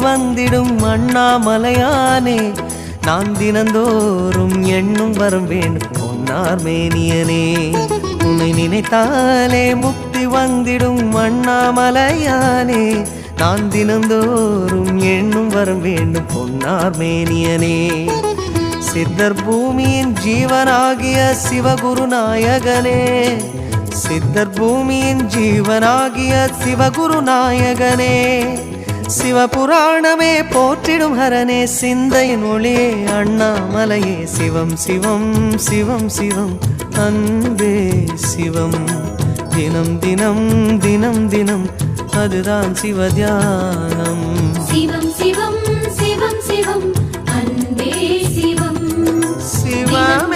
வந்திடும் அண்ணாமலையானே நான் தினந்தோறும் எண்ணும் வரம் வேண்டும் பொன்னார் மேனியனே உன்னை நினைத்தாலே முக்தி வந்திடும் அண்ணாமலையானே நான் தினந்தோறும் எண்ணும் வரம் வேண்டும் பொன்னார் மேனியனே சித்தர் பூமியின் ஜீவனாகிய சிவகுருநாயகனே சித்தர் பூமியின் ஜீவனாகிய சிவகுருநாயகனே சிவபுராணமே போற்றிடும் ஹரனே சிந்தையின் ஒளியே அண்ணாமலையே சிவம் சிவம் சிவம் சிவம் அன்பே சிவம் தினம் தினம் தினம் தினம் அதுதான் சிவத்தியானம் சிவம் சிவம் சிவம் சிவம் அன்பே சிவம் சிவமே